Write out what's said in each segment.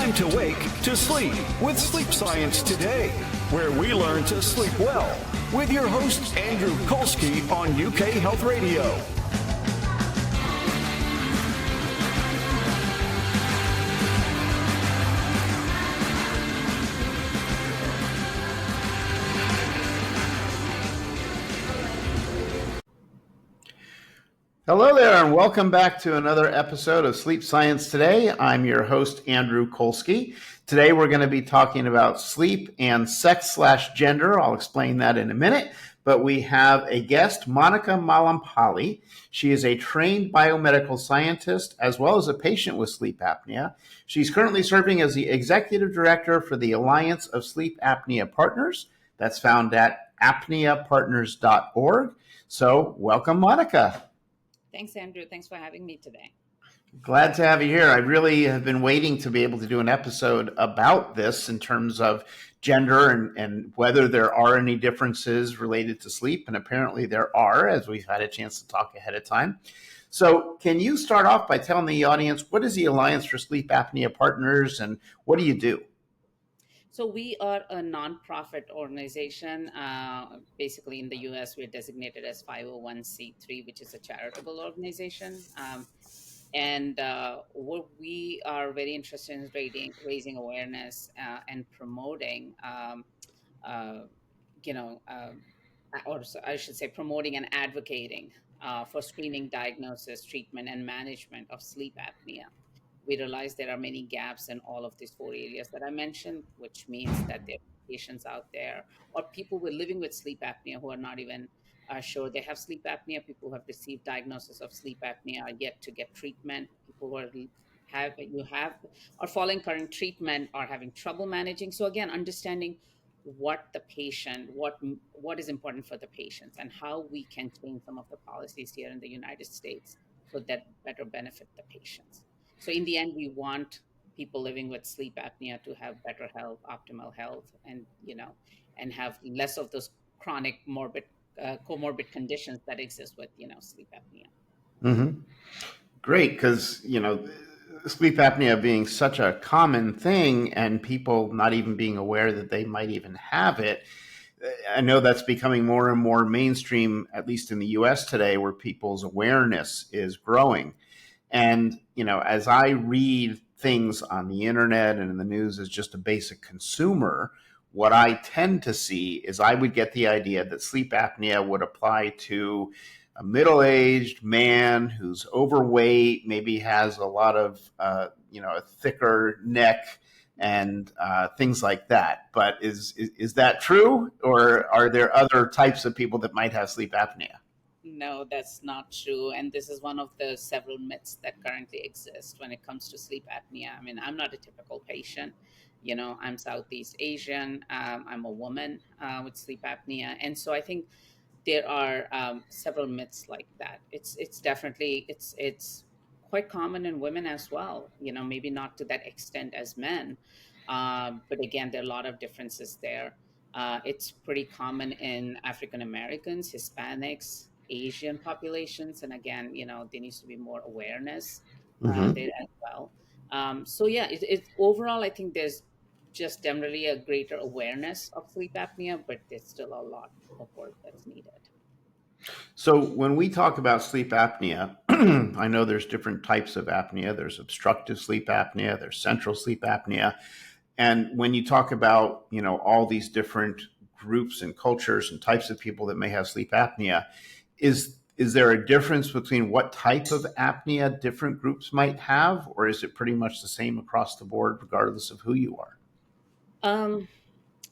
Time to wake to sleep with Sleep Science Today, where we learn to sleep well with your host Andrew Colsky on UK Health Radio. Hello there, and welcome back to another episode of Sleep Science Today. I'm your host, Andrew Colsky. Today we're going to be talking about sleep and sex/gender. I'll explain that in a minute. But we have a guest, Monica Mallampalli. She is a trained biomedical scientist as well as a patient with sleep apnea. She's currently serving as the executive director for the Alliance of Sleep Apnea Partners. That's found at apneapartners.org. So welcome, Monica. Thanks, Andrew. Thanks for having me today. Glad to have you here. I really have been waiting to be able to do an episode about this in terms of gender and whether there are any differences related to sleep. And apparently there are, as we've had a chance to talk ahead of time. So can you start off by telling the audience, what is the Alliance for Sleep Apnea Partners and what do you do? So we are a nonprofit organization. Basically, in the U.S., we're designated as 501c3, which is a charitable organization. And what we are very interested in is raising awareness and promoting, or I should say, promoting and advocating for screening, diagnosis, treatment, and management of sleep apnea. We realize there are many gaps in all of these four areas that I mentioned, which means that there are patients out there or people who are living with sleep apnea who are not even sure they have sleep apnea. People who have received diagnosis of sleep apnea are yet to get treatment. People who are following current treatment are having trouble managing. So again, understanding what is important for the patients and how we can change some of the policies here in the United States so that better benefit the patients. So in the end, we want people living with sleep apnea to have better health, optimal health, and have less of those chronic comorbid conditions that exist with sleep apnea. Mm-hmm. Great, because sleep apnea being such a common thing and people not even being aware that they might even have it. I know that's becoming more and more mainstream, at least in the US today, where people's awareness is growing. And, as I read things on the internet and in the news as just a basic consumer, what I tend to see is I would get the idea that sleep apnea would apply to a middle-aged man who's overweight, maybe has a lot of, a thicker neck and things like that. But is that true? Or are there other types of people that might have sleep apnea? No, that's not true. And this is one of the several myths that currently exist when it comes to sleep apnea. I mean, I'm not a typical patient. I'm Southeast Asian. I'm a woman with sleep apnea. And so I think there are several myths like that. It's definitely, it's quite common in women as well, maybe not to that extent as men. But again, there are a lot of differences there. It's pretty common in African Americans, Hispanics, Asian populations, and again, there needs to be more awareness there as well. So yeah, it's overall, I think there's just generally a greater awareness of sleep apnea, but there's still a lot of work that's needed. So when we talk about sleep apnea, I know there's different types of apnea. There's obstructive sleep apnea, there's central sleep apnea. And when you talk about, all these different groups and cultures and types of people that may have sleep apnea, is there a difference between what type of apnea different groups might have, or is it pretty much the same across the board, regardless of who you are?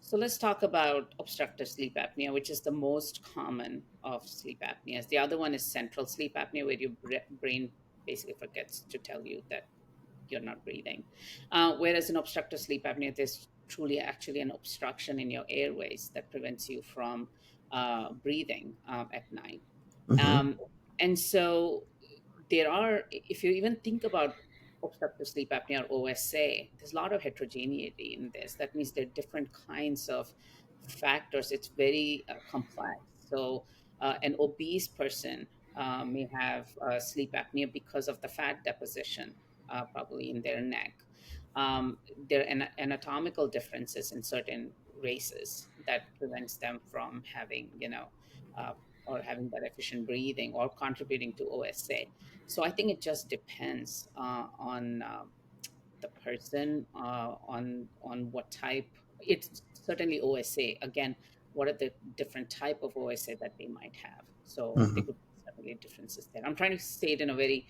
So let's talk about obstructive sleep apnea, which is the most common of sleep apneas. The other one is central sleep apnea, where your brain basically forgets to tell you that you're not breathing. Whereas in obstructive sleep apnea, there's truly actually an obstruction in your airways that prevents you from breathing at night. Mm-hmm. And so if you even think about obstructive sleep apnea or OSA, there's a lot of heterogeneity in this. That means there are different kinds of factors. It's very complex. So an obese person may have sleep apnea because of the fat deposition, probably in their neck. There are anatomical differences in certain races that prevents them from having, uh, or having that efficient breathing or contributing to OSA. So I think it just depends on the person, on what type. It's certainly OSA. Again, what are the different type of OSA that they might have? So there Hmm. could be certainly differences there. I'm trying to say it in a very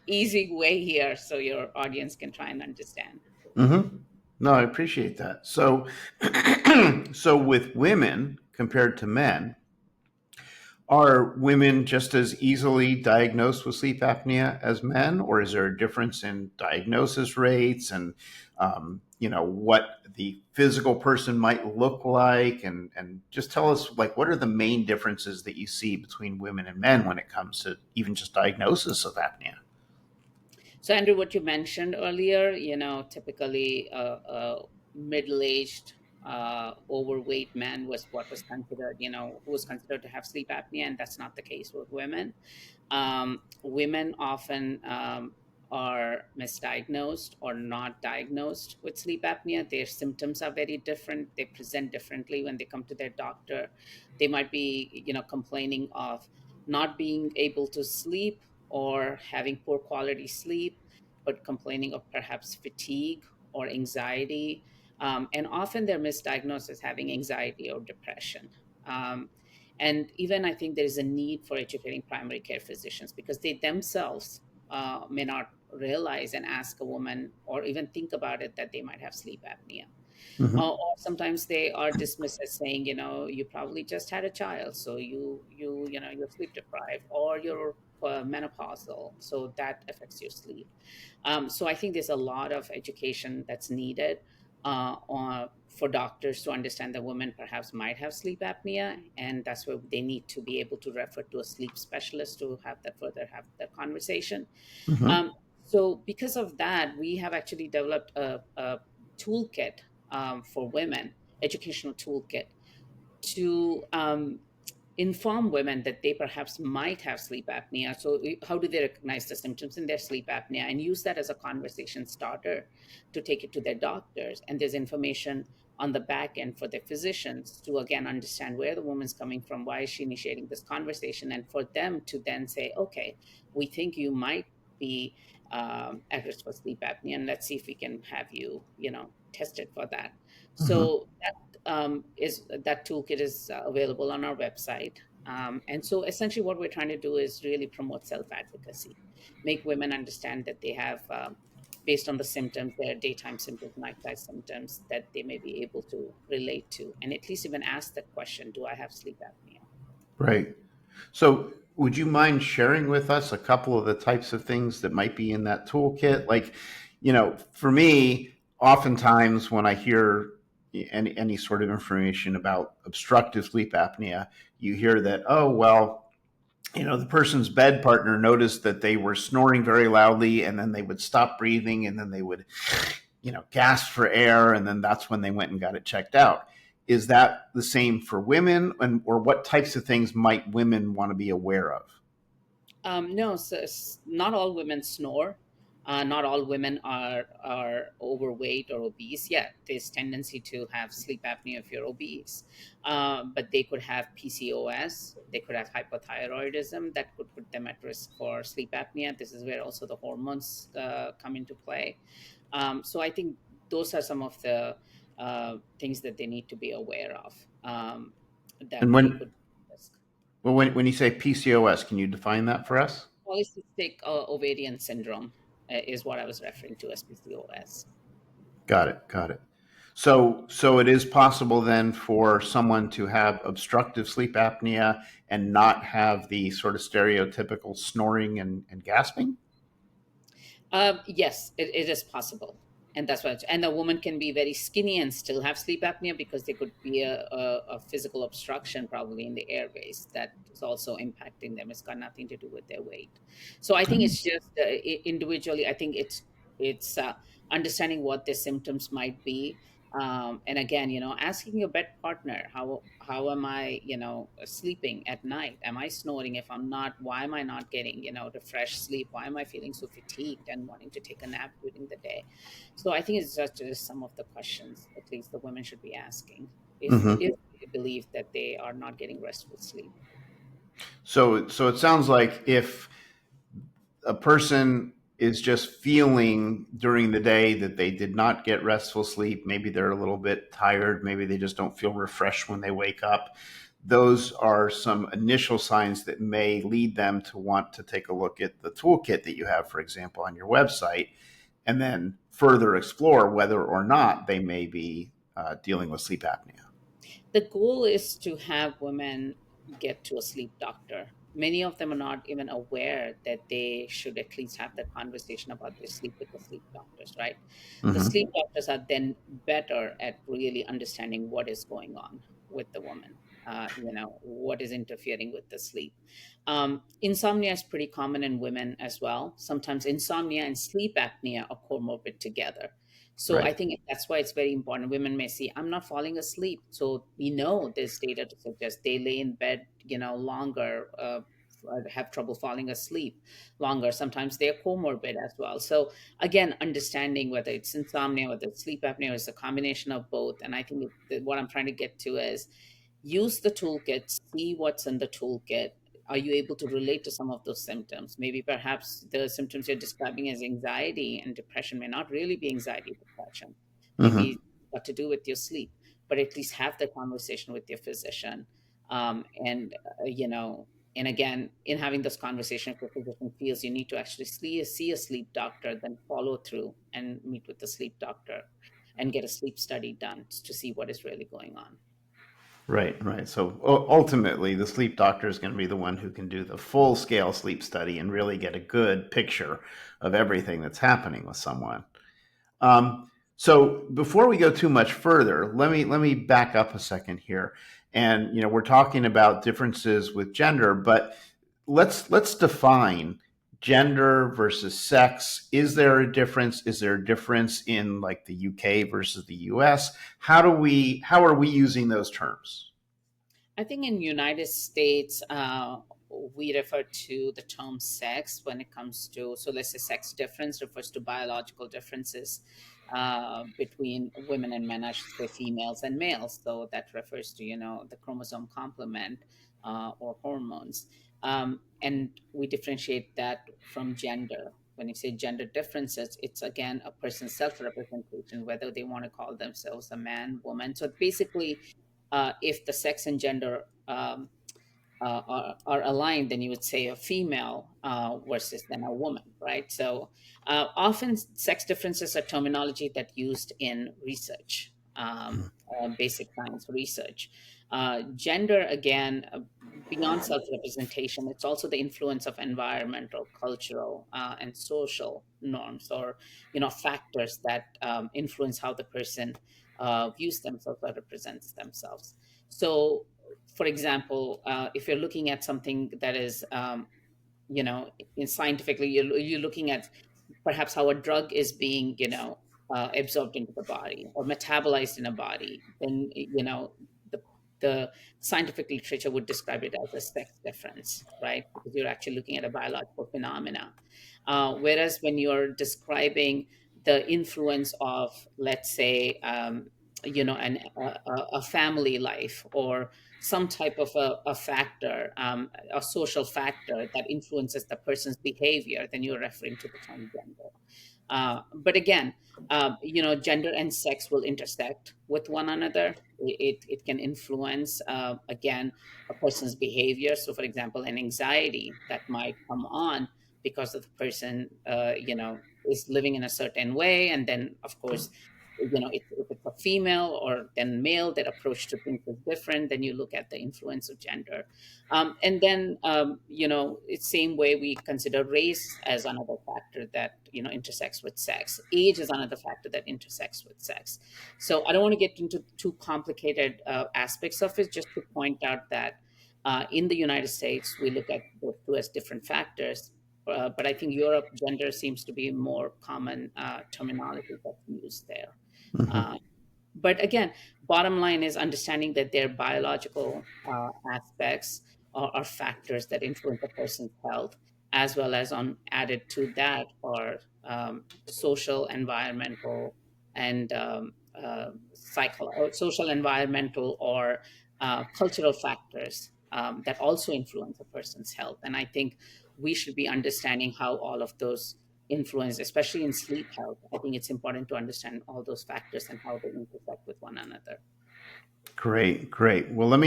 easy way here, so your audience can try and understand. Hmm. No, I appreciate that. So, so with women compared to men, are women just as easily diagnosed with sleep apnea as men, or is there a difference in diagnosis rates and what the physical person might look like, and just tell us like what are the main differences that you see between women and men when it comes to even just diagnosis of apnea? So, Andrew, what you mentioned earlier, typically middle-aged, overweight man was what was considered, who was considered to have sleep apnea, and that's not the case with women. Women often are misdiagnosed or not diagnosed with sleep apnea. Their symptoms are very different. They present differently when they come to their doctor. They might be, complaining of not being able to sleep or having poor quality sleep, but complaining of perhaps fatigue or anxiety. And often they're misdiagnosed as having anxiety or depression. Um, and even I think there is a need for educating primary care physicians because they themselves may not realize and ask a woman or even think about it that they might have sleep apnea. Hmm. Or sometimes they are dismissed as saying, you probably just had a child, so you're sleep deprived, or you're menopausal, so that affects your sleep. So I think there's a lot of education that's needed for doctors to understand that women perhaps might have sleep apnea, and that's where they need to be able to refer to a sleep specialist to have that conversation. Hmm. Um, so because of that, we have actually developed a toolkit for women, educational toolkit to inform women that they perhaps might have sleep apnea. So, how do they recognize the symptoms in their sleep apnea and use that as a conversation starter to take it to their doctors? And there's information on the back end for their physicians to again understand where the woman's coming from, why is she initiating this conversation, and for them to then say, okay, we think you might be at risk for sleep apnea, and let's see if we can have you, tested for that. Hmm. So is that toolkit is available on our website. And so essentially what we're trying to do is really promote self-advocacy, make women understand that they have, based on the symptoms, their daytime symptoms, nighttime symptoms, that they may be able to relate to, and at least even ask that question, do I have sleep apnea? Right. So, would you mind sharing with us a couple of the types of things that might be in that toolkit? Like, for me, oftentimes when I hear any sort of information about obstructive sleep apnea, you hear that, oh, well, the person's bed partner noticed that they were snoring very loudly and then they would stop breathing and then they would, gasp for air. And then that's when they went and got it checked out. Is that the same for women? Or what types of things might women want to be aware of? No, so not all women snore. Not all women are overweight or obese. Yeah, there's tendency to have sleep apnea if you're obese, but they could have PCOS. They could have hypothyroidism that could put them at risk for sleep apnea. This is where also the hormones come into play. So I think those are some of the things that they need to be aware of, that And they could risk. when you say PCOS, can you define that for us? Polycystic ovarian syndrome is what I was referring to as PCOS. Got it. Got it. So it is possible then for someone to have obstructive sleep apnea and not have the sort of stereotypical snoring and gasping? Yes, it is possible. And that's what, and a woman can be very skinny and still have sleep apnea because there could be a physical obstruction probably in the airways that is also impacting them. It's got nothing to do with their weight. So I think it's just individually, I think it's understanding what the symptoms might be, And again, asking your bed partner, how am I, sleeping at night? Am I snoring? If I'm not, why am I not getting, the fresh sleep? Why am I feeling so fatigued and wanting to take a nap during the day? So I think it's just some of the questions at least the women should be asking Hmm. if they believe that they are not getting restful sleep. So it sounds like if a person is just feeling during the day that they did not get restful sleep, maybe they're a little bit tired, maybe they just don't feel refreshed when they wake up, those are some initial signs that may lead them to want to take a look at the toolkit that you have, for example, on your website, and then further explore whether or not they may be dealing with sleep apnea. The goal is to have women get to a sleep doctor. Many of them are not even aware that they should at least have the conversation about their sleep with the sleep doctors, right? The Hmm. sleep doctors are then better at really understanding what is going on with the woman. What is interfering with the sleep. Insomnia is pretty common in women as well. Sometimes insomnia and sleep apnea are comorbid together. So I Right. think that's why it's very important. Women may see, I'm not falling asleep. So we know there's data to suggest they lay in bed, longer, have trouble falling asleep longer. Sometimes they're comorbid as well. So again, understanding whether it's insomnia, whether it's sleep apnea, or it's a combination of both. And I think what I'm trying to get to is use the toolkit, see what's in the toolkit. Are you able to relate to some of those symptoms? Maybe perhaps the symptoms you're describing as anxiety and depression may not really be anxiety depression. Maybe Hmm. it's got to do with your sleep, but at least have the conversation with your physician. And, and again, in having this conversation, if your physician feels you need to actually see a sleep doctor, then follow through and meet with the sleep doctor and get a sleep study done to see what is really going on. Right, right. So ultimately, the sleep doctor is going to be the one who can do the full scale sleep study and really get a good picture of everything that's happening with someone. So before we go too much further, let me back up a second here. And we're talking about differences with gender, but let's define gender versus sex. Is there a difference? Is there a difference in like the UK versus the US? How are we using those terms? I think in United States, we refer to the term sex when it comes to, so let's say sex difference refers to biological differences between women and men, I should say females and males. So that refers to, the chromosome complement or hormones. And we differentiate that from gender. When you say gender differences, it's again a person's self representation, whether they want to call themselves a man, woman. So basically, if the sex and gender are aligned, then you would say a female versus then a woman, right? So often sex differences are terminology that used in research, basic science research. Gender, again, beyond self-representation, it's also the influence of environmental, cultural, and social norms, or factors that influence how the person views themselves or represents themselves. So for example, if you're looking at something that is, in scientifically, you're looking at perhaps how a drug is being, absorbed into the body or metabolized in a body, then, the, the scientific literature would describe it as a sex difference, right? Because you're actually looking at a biological phenomena. Whereas when you're describing the influence of, let's say, a family life or some type of a factor, a social factor that influences the person's behavior, then you're referring to the term gender. But again, gender and sex will intersect with one another. It can influence, again, a person's behavior. So, for example, an anxiety that might come on because of the person, is living in a certain way. And then, of course, if it's a female or then male, that approach to things is different. Then you look at the influence of gender. And then, it's same way we consider race as another factor that, intersects with sex. Age is another factor that intersects with sex. So I don't want to get into too complicated aspects of it, just to point out that in the United States, we look at those two as different factors. But I think Europe, gender seems to be more common terminology that's used there. Hmm. Uh, But again, bottom line is understanding that there are biological aspects or factors that influence a person's health, as well as on added to that are social, environmental, and social, environmental, or cultural factors that also influence a person's health. And I think we should be understanding how all of those influence, especially in sleep health. I think it's important to understand all those factors and how they intersect with one another. Great, great. Well, let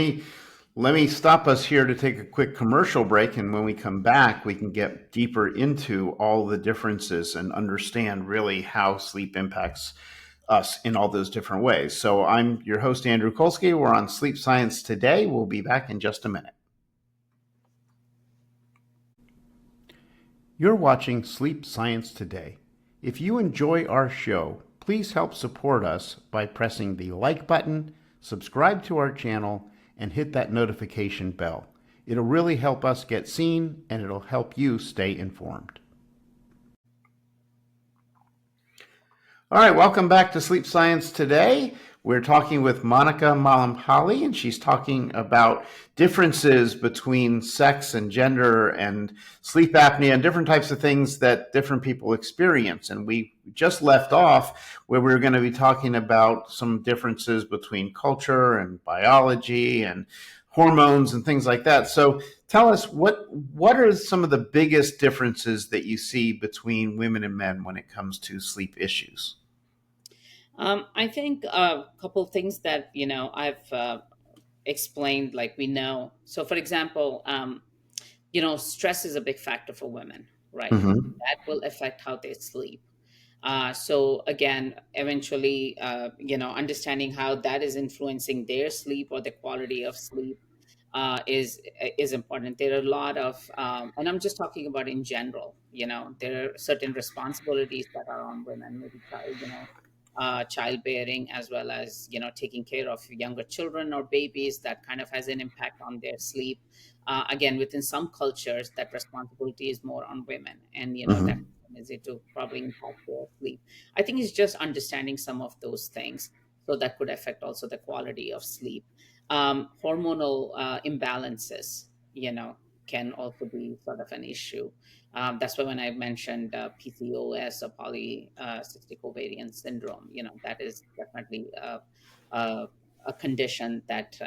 me stop us here to take a quick commercial break, and when we come back, we can get deeper into all the differences and understand really how sleep impacts us in all those different ways. So I'm your host, Andrew Colsky. We're on Sleep Science Today. We'll be back in just a minute. You're watching Sleep Science Today. If you enjoy our show, please help support us by pressing the like button, subscribe to our channel, and hit that notification bell. It'll really help us get seen, and it'll help you stay informed. All right, welcome back to Sleep Science Today. We're talking with Monica Mallampalli, and she's talking about differences between sex and gender and sleep apnea and different types of things that different people experience. And we just left off where we were going to be talking about some differences between culture and biology and hormones and things like that. So tell us, what are some of the biggest differences that you see between women and men when it comes to sleep issues? I think a couple of things that I've explained, like we know. So, for example, stress is a big factor for women, right? Mm-hmm. That will affect how they sleep. So again, eventually, understanding how that is influencing their sleep or the quality of sleep is important. There are a lot of, and I'm just talking about in general. There are certain responsibilities that are on women, maybe childbearing, as well as taking care of younger children or babies. That kind of has an impact on their sleep. Again, within some cultures, that responsibility is more on women, and that Mm-hmm. is it to probably impact their sleep. I think it's just understanding some of those things, so that could affect also the quality of sleep. Hormonal imbalances, can also be sort of an issue. That's why when I mentioned PCOS or polycystic ovarian syndrome, that is definitely a, a condition that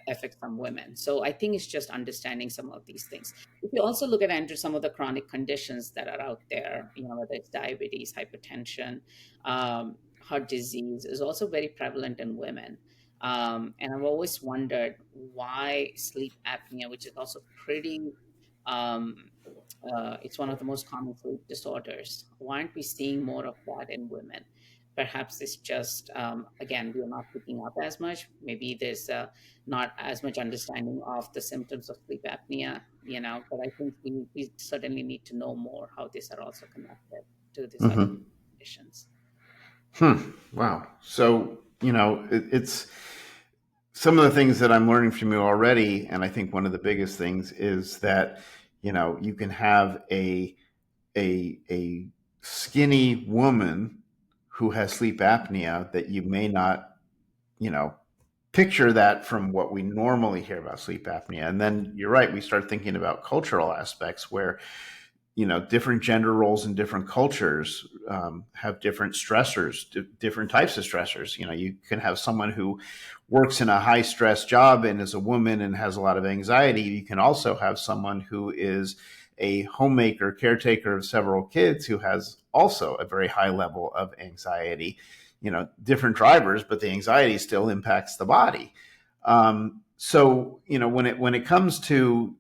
affects some women. So I think it's just understanding some of these things. If you also look at Andrew, some of the chronic conditions that are out there, whether it's diabetes, hypertension, heart disease, is also very prevalent in women. And I've always wondered why sleep apnea, which is also pretty, um, it's one of the most common sleep disorders. Why aren't we seeing more of that in women? Perhaps it's just, again, we're not picking up as much. Maybe there's not as much understanding of the symptoms of sleep apnea, but I think we certainly need to know more how these are also connected to these other Mm-hmm. conditions. Wow. So, it's some of the things that I'm learning from you already. And I think one of the biggest things is that, you can have a skinny woman who has sleep apnea that you may not, picture that from what we normally hear about sleep apnea. And then you're right, we start thinking about cultural aspects where different gender roles in different cultures have different stressors, different types of stressors. You can have someone who works in a high stress job and is a woman and has a lot of anxiety. You can also have someone who is a homemaker, caretaker of several kids, who has also a very high level of anxiety. Different drivers, but the anxiety still impacts the body. So when it comes to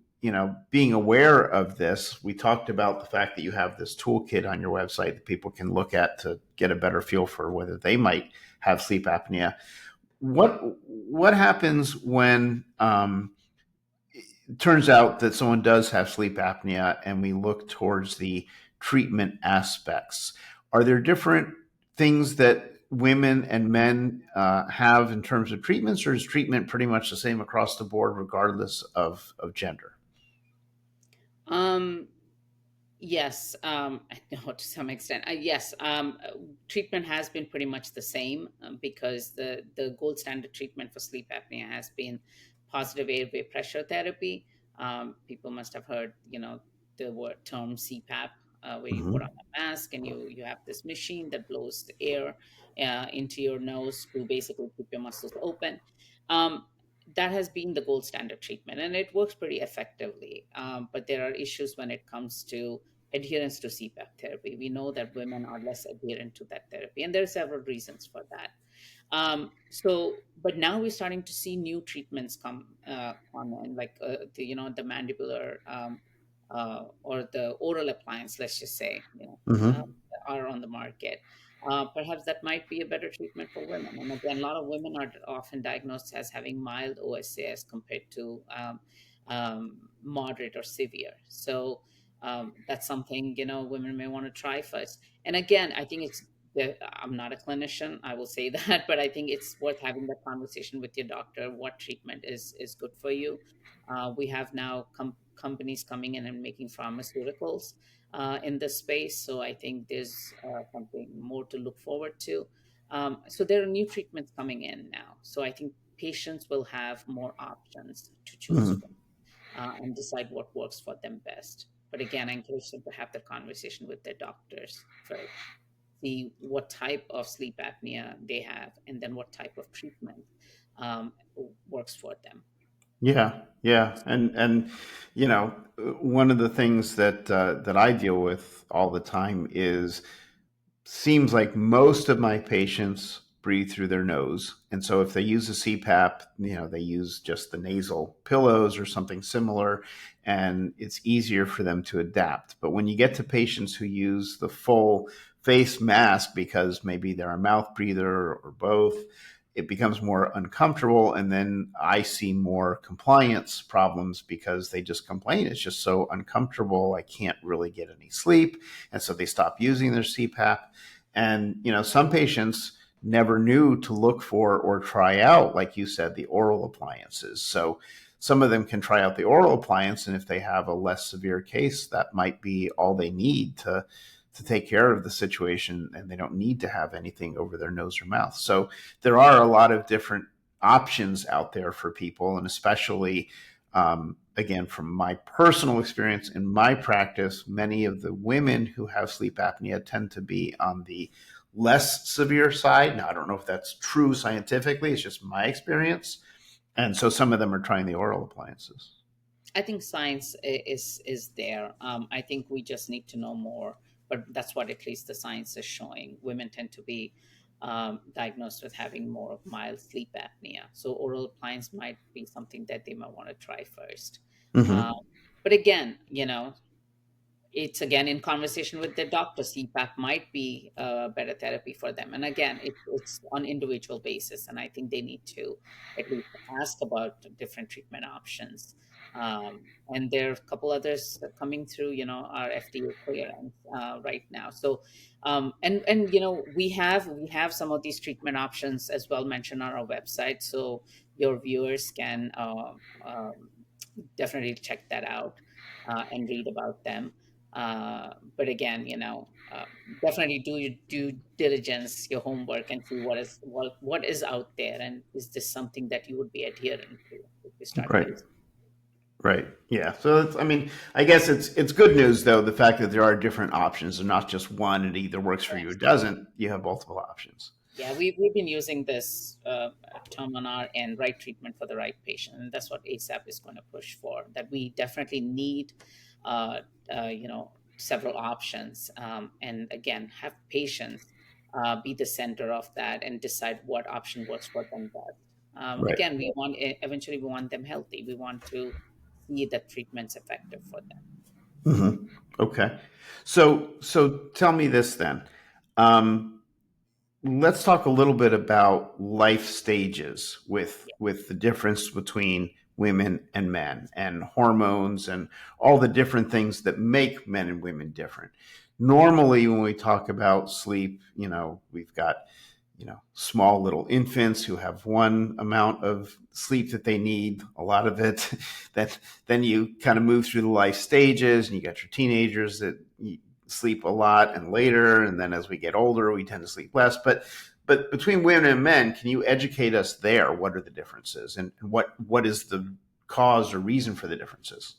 being aware of this, we talked about the fact that you have this toolkit on your website that people can look at to get a better feel for whether they might have sleep apnea. What happens when it turns out that someone does have sleep apnea and we look towards the treatment aspects? Are there different things that women and men have in terms of treatments, or is treatment pretty much the same across the board regardless of gender? Um, Yes, no, to some extent. Yes, treatment has been pretty much the same, because the gold standard treatment for sleep apnea has been positive airway pressure therapy. People must have heard, the word term CPAP, where you put on Hmm. a mask and you have this machine that blows the air into your nose to basically keep your muscles open. Um, that has been the gold standard treatment, and it works pretty effectively. But there are issues when it comes to adherence to CPAP therapy. We know that women are less adherent to that therapy, and there are several reasons for that. But now we're starting to see new treatments come in, like the mandibular, or the oral appliance, let's just say, Hmm. are on the market. Perhaps that might be a better treatment for women. And again, a lot of women are often diagnosed as having mild OSA as compared to moderate or severe. So that's something women may want to try first. And again, I think I'm not a clinician, I will say that, but I think it's worth having that conversation with your doctor. What treatment is good for you? We have now companies coming in and making pharmaceuticals in this space, so I think there's something more to look forward to. So there are new treatments coming in now, so I think patients will have more options to choose Hmm. from, and decide what works for them best. But again, I encourage them to have the conversation with their doctors first, see what type of sleep apnea they have, and then what type of treatment um, works for them. Yeah, yeah, and one of the things that I deal with all the time is seems like most of my patients breathe through their nose. And so if they use a CPAP, they use just the nasal pillows or something similar, and it's easier for them to adapt. But when you get to patients who use the full face mask because maybe they're a mouth breather or both, it becomes more uncomfortable. And then I see more compliance problems because they just complain. It's just so uncomfortable. I can't really get any sleep. And so they stop using their CPAP. And, some patients never knew to look for or try out, like you said, the oral appliances. So some of them can try out the oral appliance. And if they have a less severe case, that might be all they need to take care of the situation, and they don't need to have anything over their nose or mouth. So there are a lot of different options out there for people, and especially again, from my personal experience in my practice, many of the women who have sleep apnea tend to be on the less severe side. Now, I don't know if that's true scientifically, it's just my experience. And so some of them are trying the oral appliances. I think science is there. I think we just need to know more, but that's what at least the science is showing. Women tend to be diagnosed with having more of mild sleep apnea, so oral appliance might be something that they might want to try first. Uh, Hmm. but again, it's again in conversation with their doctor. CPAP might be a better therapy for them, and again, it's on individual basis, and I think they need to at least ask about different treatment options. And there are a couple others that coming through, our FDA clearance right now. So and we have some of these treatment options as well mentioned on our website, so your viewers can definitely check that out and read about them. But again, definitely do your due diligence, your homework, and see what is out there, and is this something that you would be adherent to if you start Right. using. Right. Yeah. So I mean, I guess it's good news though, the fact that there are different options and not just one, and it either works for you or Yes. doesn't. You have multiple options. Yeah, we've been using this term on our end, right treatment for the right patient, and that's what ASAP is going to push for. That we definitely need, uh, several options, and again, have patients be the center of that and decide what option works for them best. Right. Again, eventually we want them healthy. We want to see that treatment's effective for them. Hmm. Okay. So tell me this then. Um, let's talk a little bit about life stages with the difference between women and men and hormones and all the different things that make men and women different. Normally, when we talk about sleep, we've got small little infants who have one amount of sleep that they need, a lot of it. That then you kind of move through the life stages, and you got your teenagers that sleep a lot and later, and then as we get older, we tend to sleep less. But between women and men, can you educate us there? What are the differences, and what is the cause or reason for the differences?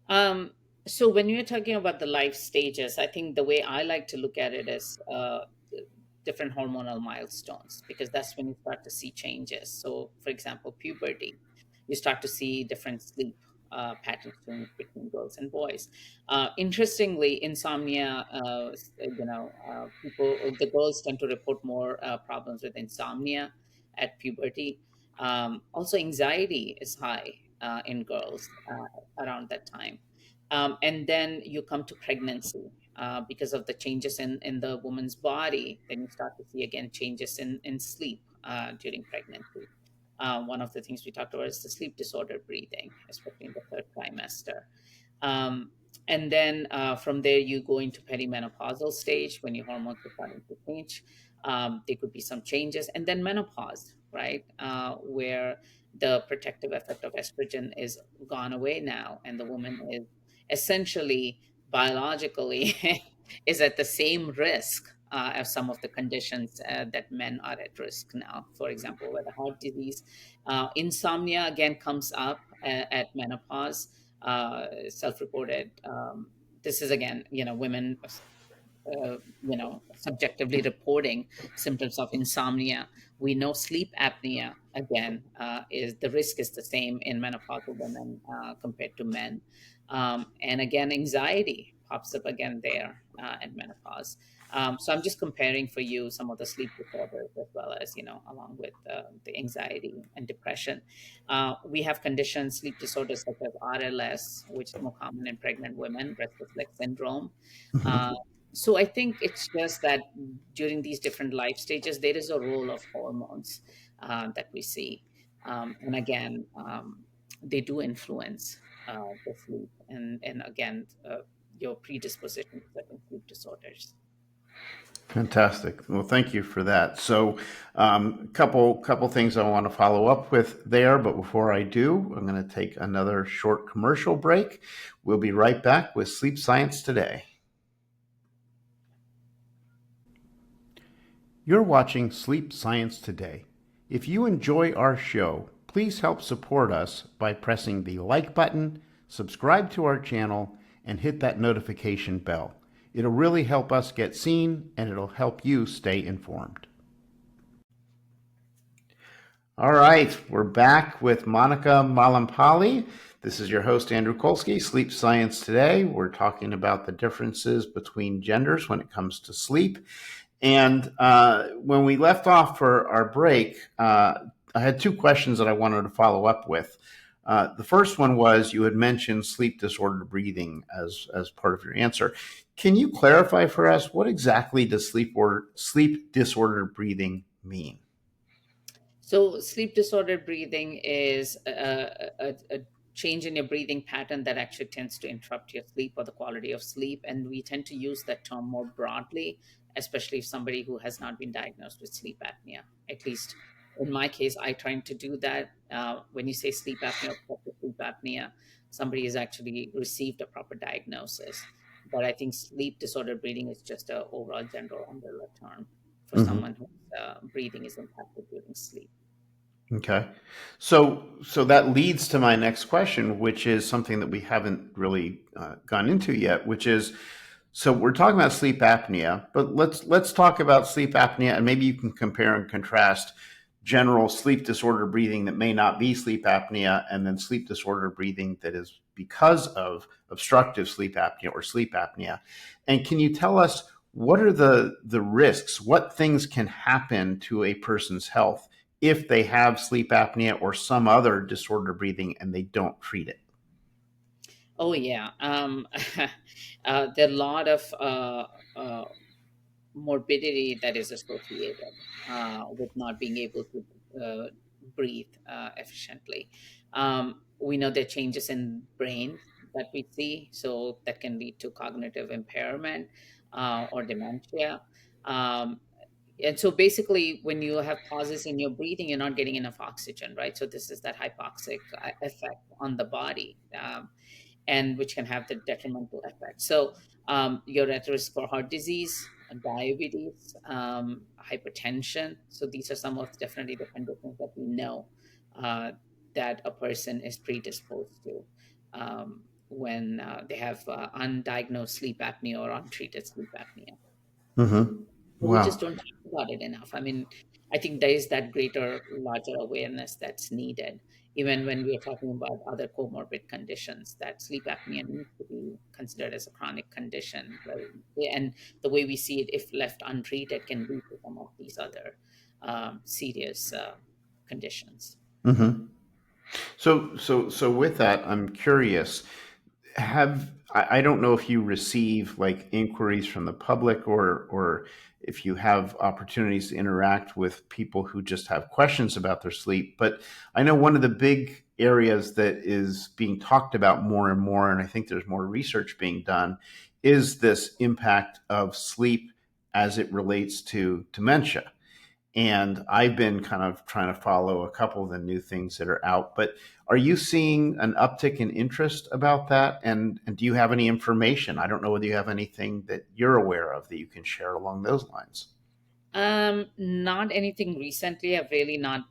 Um, so when you're talking about the life stages, I think the way I like to look at it is different hormonal milestones, because that's when you start to see changes. So, for example, puberty, you start to see different sleep patterns change between girls and boys. Interestingly, insomnia, the girls tend to report more problems with insomnia at puberty. Also, anxiety is high in girls around that time. And then you come to pregnancy, because of the changes in the woman's body. Then you start to see again changes in sleep during pregnancy. One of the things we talked about is the sleep disorder breathing, especially in the third trimester. Um, and then from there, you go into perimenopausal stage when your hormones are starting to change. There could be some changes. And then menopause, right? Where the protective effect of estrogen is gone away now, and the woman is essentially biologically is at the same risk as some of the conditions that men are at risk now. For example, where the heart disease, insomnia again comes up at menopause, self-reported. This is again, women subjectively reporting symptoms of insomnia. We know sleep apnea again is the risk is the same in menopausal women compared to men. And again, anxiety pops up again there at menopause. So I'm just comparing for you some of the sleep disorders, as well as, along with the anxiety and depression. We have conditions, sleep disorders such as RLS, which is more common in pregnant women, restless leg syndrome. Mhm. uh, so I think it's just that during these different life stages, there is a role of hormones that we see. And again, they do influence the sleep, and again, your predisposition to certain sleep disorders. Fantastic. Well, thank you for that. So, couple things I want to follow up with there, but before I do, I'm going to take another short commercial break. We'll be right back with Sleep Science Today. You're watching Sleep Science Today. If you enjoy our show, please help support us by pressing the like button, subscribe to our channel, and hit that notification bell. It'll really help us get seen, and it'll help you stay informed. All right, we're back with Monica Mallampalli. This is your host, Andrew Colsky, Sleep Science Today. We're talking about the differences between genders when it comes to sleep. And when we left off for our break, I had two questions that I wanted to follow up with. The first one was you had mentioned sleep disordered breathing as part of your answer. Can you clarify for us what exactly does sleep disordered breathing mean? So, sleep disordered breathing is a change in your breathing pattern that actually tends to interrupt your sleep or the quality of sleep. And we tend to use that term more broadly, especially if somebody who has not been diagnosed with sleep apnea. At least in my case, I try to do that. When you say sleep apnea or obstructive sleep apnea, somebody has actually received a proper diagnosis. But I think sleep disordered breathing is just a overall general umbrella term for Mm-hmm. someone whose breathing is impacted during sleep. Okay. So that leads to my next question, which is something that we haven't really gone into yet, which is, so we're talking about sleep apnea, but let's talk about sleep apnea, and maybe you can compare and contrast general sleep disorder breathing that may not be sleep apnea, and then sleep disorder breathing that is because of obstructive sleep apnea or sleep apnea. And can you tell us what are the risks? What things can happen to a person's health if they have sleep apnea or some other disorder breathing and they don't treat it? Oh yeah, there are a lot of morbidity that is associated with not being able to breathe efficiently. We know there are changes in brain that we see, so that can lead to cognitive impairment or dementia. Um, And so basically, when you have pauses in your breathing, you're not getting enough oxygen, right? So this is that hypoxic effect on the body, and which can have the detrimental effect. So you're at risk for heart disease, diabetes, hypertension. So these are some of definitely the conditions that we know uh, that a person is predisposed to when they have undiagnosed sleep apnea or untreated sleep apnea. Hmm. But we just Wow. don't talk about it enough. I mean, I think there is that greater, larger awareness that's needed, even when we're talking about other comorbid conditions, that sleep apnea needs to be considered as a chronic condition. And the way we see it, if left untreated, can lead to some of these other serious conditions. Hmm. So with that, I'm curious. I don't know if you receive like inquiries from the public, or if you have opportunities to interact with people who just have questions about their sleep, but I know one of the big areas that is being talked about more and more, and I think there's more research being done, is this impact of sleep as it relates to dementia. And I've been kind of trying to follow a couple of the new things that are out. But are you seeing an uptick in interest about that? And do you have any information? I don't know whether you have anything that you're aware of that you can share along those lines. Not anything recently. I've really not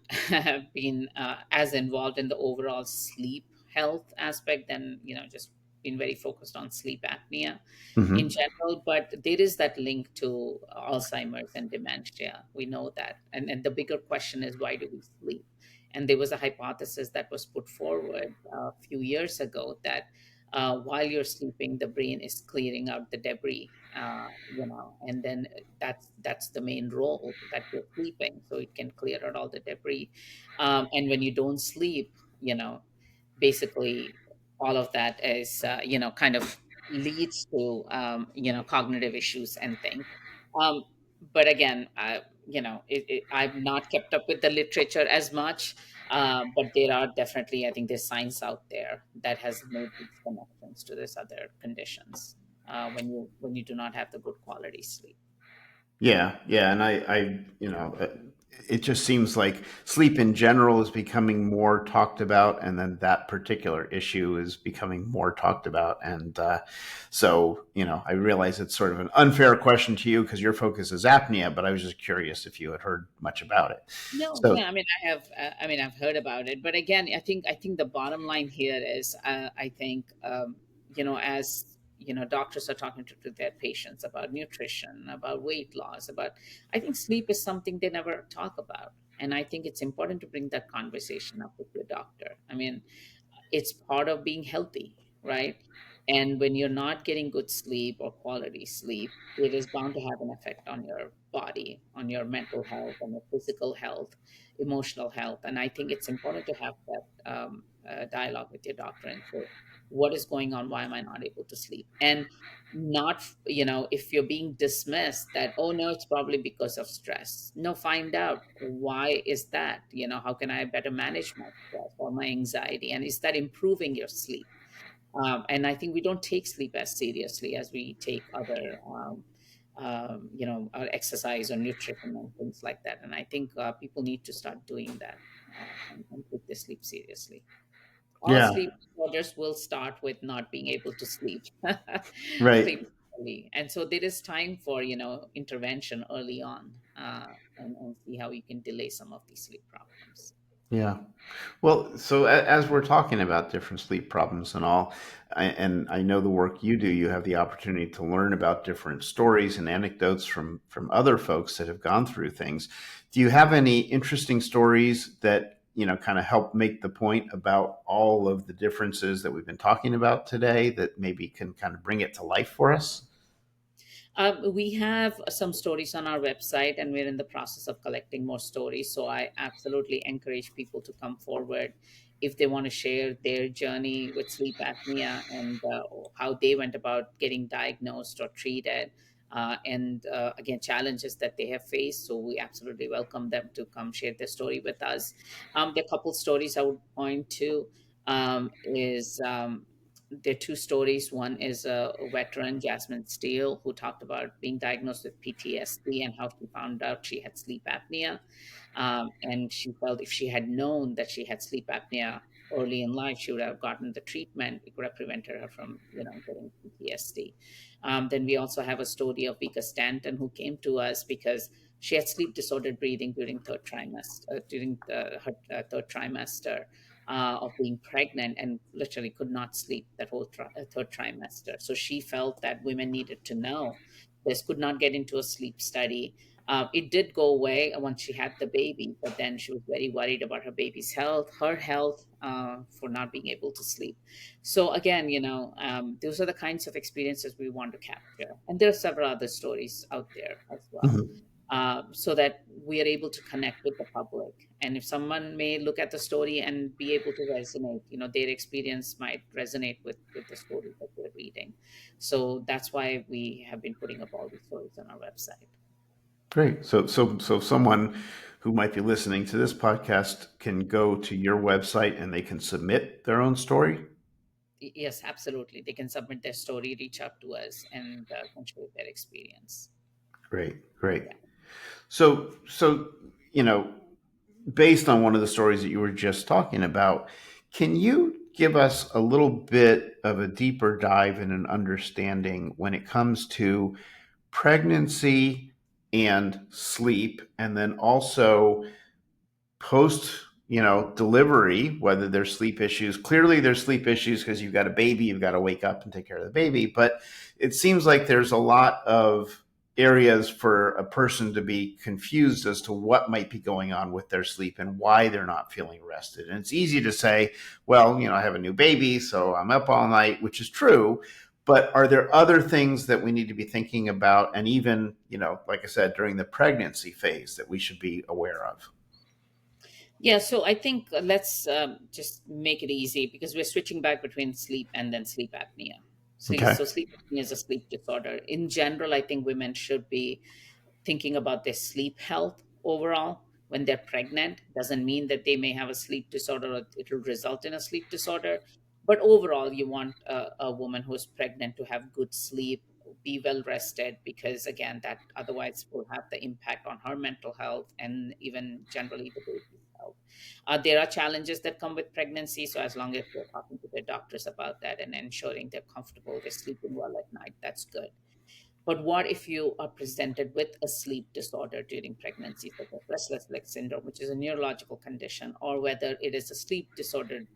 been as involved in the overall sleep health aspect than, just been very focused on sleep apnea in Hmm. general. But there is that link to Alzheimer's and dementia. We know that. And the bigger question is, why do we sleep? And there was a hypothesis that was put forward a few years ago that while you're sleeping, the brain is clearing out the debris, and then that's the main role, that you're sleeping, so it can clear out all the debris. And when you don't sleep, basically all of that is kind of leads to cognitive issues and things. um, but again, I've not kept up with the literature as much, but there are definitely, I think there's science out there that has made these connections to this other conditions when you do not have the good quality sleep. Yeah, yeah, and it just seems like sleep in general is becoming more talked about, and then that particular issue is becoming more talked about. And so, I realize it's sort of an unfair question to you because your focus is apnea, but I was just curious if you had heard much about it. No, So, yeah, I mean, I have. I mean, I've heard about it, but again, I think the bottom line here is, I think, as doctors are talking to their patients about nutrition, about weight loss, about. I think sleep is something they never talk about, and I think it's important to bring that conversation up with your doctor. I mean, it's part of being healthy, right? And when you're not getting good sleep or quality sleep, it is bound to have an effect on your body, on your mental health, on your physical health, emotional health. And I think it's important to have that dialogue with your doctor and say, what is going on? Why am I not able to sleep? And not, if you're being dismissed that, oh no, it's probably because of stress. No, find out why is that, how can I better manage my stress or my anxiety, and is that improving your sleep? And I think we don't take sleep as seriously as we take other exercise or nutrition and things like that. And I think people need to start doing that, and take their sleep seriously. All yeah, sleep disorders will start with not being able to sleep. right. Sleep early. And so there is time for, intervention early on, and see how you can delay some of these sleep problems. Yeah. Well, so as we're talking about different sleep problems and all, and I know the work you do, you have the opportunity to learn about different stories and anecdotes from other folks that have gone through things. Do you have any interesting stories that, kind of help make the point about all of the differences that we've been talking about today that maybe can kind of bring it to life for us? We have some stories on our website, and we're in the process of collecting more stories. So I absolutely encourage people to come forward if they want to share their journey with sleep apnea, and how they went about getting diagnosed or treated. And again, challenges that they have faced. So we absolutely welcome them to come share their story with us. There are a couple stories I would point to, is there are two stories. One is a veteran, Jasmine Steele, who talked about being diagnosed with PTSD and how she found out she had sleep apnea. And she felt if she had known that she had sleep apnea early in life, she would have gotten the treatment. It could have prevented her from, getting PTSD. Then we also have a story of Vika Stanton, who came to us because she had sleep disordered breathing during her third trimester of being pregnant, and literally could not sleep that whole third trimester. So she felt that women needed to know this, could not get into a sleep study. It did go away once she had the baby, but then she was very worried about her baby's health, her health, for not being able to sleep. So again, those are the kinds of experiences we want to capture, and there are several other stories out there as well, Mhm. so that we are able to connect with the public. And if someone may look at the story and be able to resonate, their experience might resonate with the story that they're reading. So that's why we have been putting up all these stories on our website. Great. So someone who might be listening to this podcast can go to your website and they can submit their own story. Yes, absolutely. They can submit their story, reach out to us, and can share their experience. Great, great. Yeah. So based on one of the stories that you were just talking about, can you give us a little bit of a deeper dive in an understanding when it comes to pregnancy and sleep, and then also post delivery, whether there's sleep issues? Clearly there's sleep issues because you've got a baby, you've got to wake up and take care of the baby, but it seems like there's a lot of areas for a person to be confused as to what might be going on with their sleep and why they're not feeling rested. And it's easy to say, well, I have a new baby, so I'm up all night, which is true. But are there other things that we need to be thinking about, and even, like I said, during the pregnancy phase, that we should be aware of? Yeah, so I think let's just make it easy, because we're switching back between sleep and then sleep apnea. Okay. So sleep apnea is a sleep disorder. In general, I think women should be thinking about their sleep health overall when they're pregnant. Doesn't mean that they may have a sleep disorder or it will result in a sleep disorder. But overall, you want a woman who is pregnant to have good sleep, be well rested, because again, that otherwise will have the impact on her mental health and even generally the baby's health. There are challenges that come with pregnancy. So as long as they're talking to their doctors about that and ensuring they're comfortable, they're sleeping well at night, that's good. But what if you are presented with a sleep disorder during pregnancy, such as restless leg syndrome, which is a neurological condition, or whether it is a sleep disordered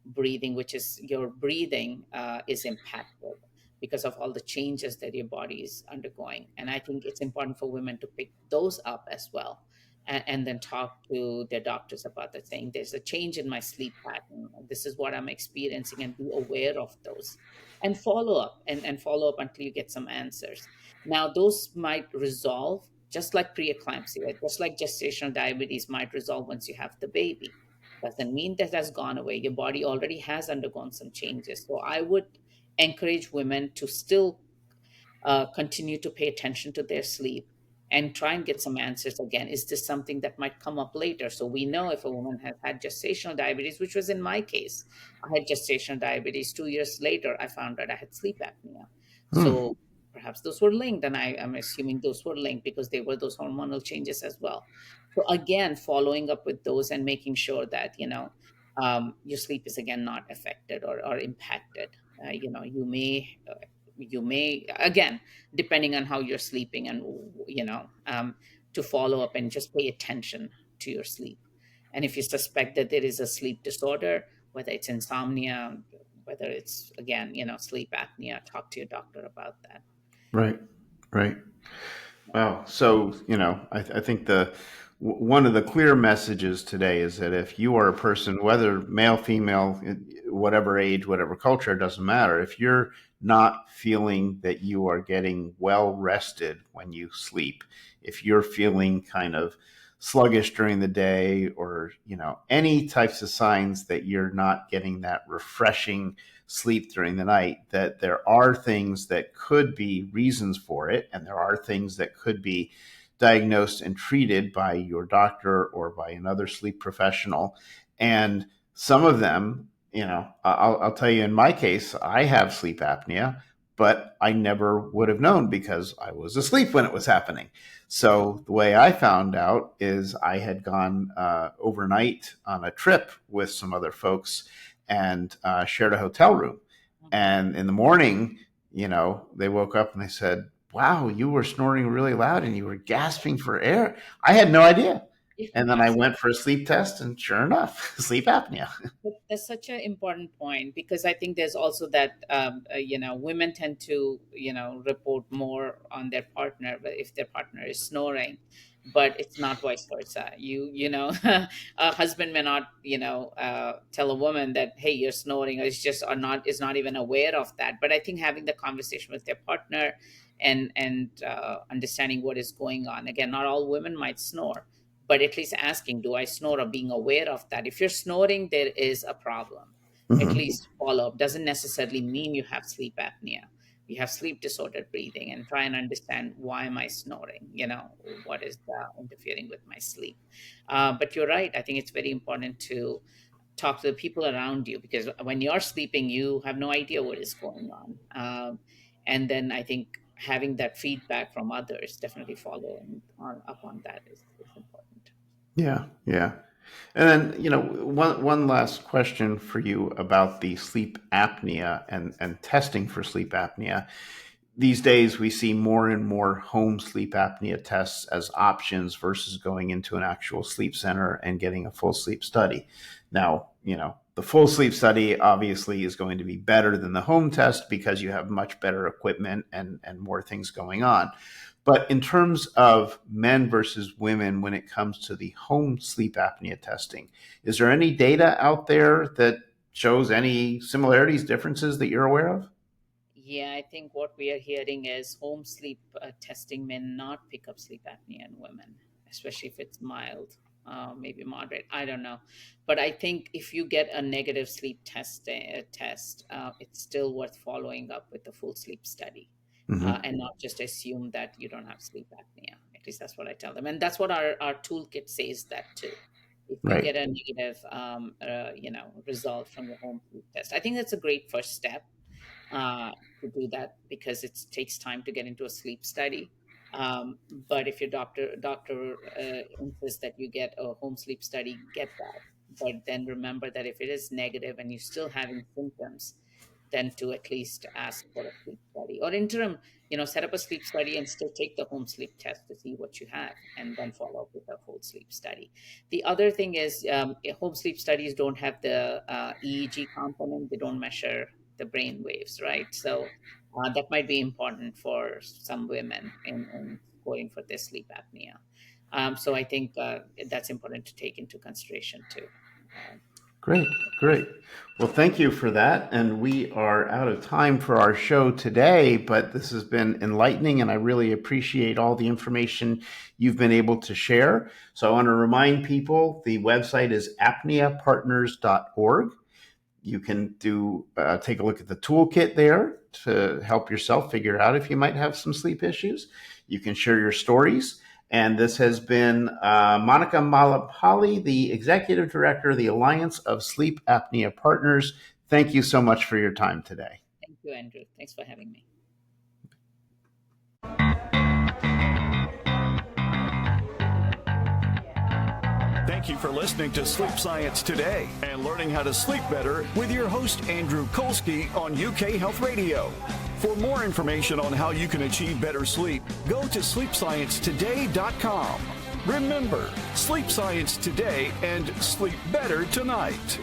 breathing, which is your breathing is impacted because of all the changes that your body is undergoing. And I think it's important for women to pick those up as well. And then talk to their doctors about the thing. There's a change in my sleep pattern. This is what I'm experiencing, and be aware of those and and follow up until you get some answers. Now, those might resolve just like preeclampsia, just like gestational diabetes might resolve once you have the baby. Doesn't mean that has gone away. Your body already has undergone some changes. So I would encourage women to still continue to pay attention to their sleep and try and get some answers again. Is this something that might come up later? So we know if a woman has had gestational diabetes, which was in my case, I had gestational diabetes. 2 years later, I found out I had sleep apnea. Hmm. So perhaps those were linked, and I am assuming those were linked because they were those hormonal changes as well. So again, following up with those and making sure that your sleep is again not affected or impacted. You may again, depending on how you're sleeping, and to follow up and just pay attention to your sleep. And if you suspect that there is a sleep disorder, whether it's insomnia, whether it's again sleep apnea, talk to your doctor about that. Right. Right. Wow. So, I think one of the clear messages today is that if you are a person, whether male, female, whatever age, whatever culture, it doesn't matter. If you're not feeling that you are getting well rested when you sleep, if you're feeling kind of sluggish during the day, or, any types of signs that you're not getting that refreshing sleep during the night, that there are things that could be reasons for it, and there are things that could be diagnosed and treated by your doctor or by another sleep professional. And some of them I'll tell you, in my case, I have sleep apnea, but I never would have known because I was asleep when it was happening. So the way I found out is I had gone overnight on a trip with some other folks and shared a hotel room. And in the morning, they woke up and they said, "Wow, you were snoring really loud and you were gasping for air." I had no idea. And then I went for a sleep test, and sure enough, sleep apnea. That's such an important point, because I think there's also that women tend to report more on their partner if their partner is snoring, but it's not vice versa. A husband may not tell a woman that, hey, you're snoring, or is not even aware of that. But I think having the conversation with their partner and understanding what is going on. Again, not all women might snore, but at least asking, do I snore, or being aware of that. If you're snoring, there is a problem. At least follow up. Doesn't necessarily mean you have sleep apnea. You have sleep disordered breathing, and try and understand, why am I snoring? What is interfering with my sleep? But you're right. I think it's very important to talk to the people around you, because when you're sleeping, you have no idea what is going on. And then I think having that feedback from others, definitely following up on that is important. Yeah, yeah. And then, one last question for you about the sleep apnea and testing for sleep apnea. These days, we see more and more home sleep apnea tests as options versus going into an actual sleep center and getting a full sleep study. Now, the full sleep study obviously is going to be better than the home test because you have much better equipment and more things going on. But in terms of men versus women, when it comes to the home sleep apnea testing, is there any data out there that shows any similarities, differences that you're aware of? Yeah, I think what we are hearing is home sleep testing may not pick up sleep apnea in women, especially if it's mild, maybe moderate. I don't know. But I think if you get a negative sleep test, it's still worth following up with the full sleep study. And not just assume that you don't have sleep apnea. At least that's what I tell them. And that's what our toolkit says that too. If you Right. get a negative, result from your home sleep test, I think that's a great first step to do that, because it takes time to get into a sleep study. But if your doctor insists that you get a home sleep study, get that. But then remember that if it is negative and you're still having symptoms, then to at least ask for a sleep study, or interim, set up a sleep study and still take the home sleep test to see what you have, and then follow up with a full sleep study. The other thing is, home sleep studies don't have the EEG component. They don't measure the brain waves, right? So that might be important for some women in going for their sleep apnea. So I think that's important to take into consideration too. Great, great. Well, thank you for that. And we are out of time for our show today, but this has been enlightening, and I really appreciate all the information you've been able to share. So I want to remind people the website is apneapartners.org. You can take a look at the toolkit there to help yourself figure out if you might have some sleep issues. You can share your stories. And this has been Monica Mallampalli, the Executive Director of the Alliance of Sleep Apnea Partners. Thank you so much for your time today. Thank you, Andrew. Thanks for having me. Thank you for listening to Sleep Science Today and learning how to sleep better with your host, Andrew Colsky, on UK Health Radio. For more information on how you can achieve better sleep, go to sleepsciencetoday.com. Remember, sleep science today and sleep better tonight.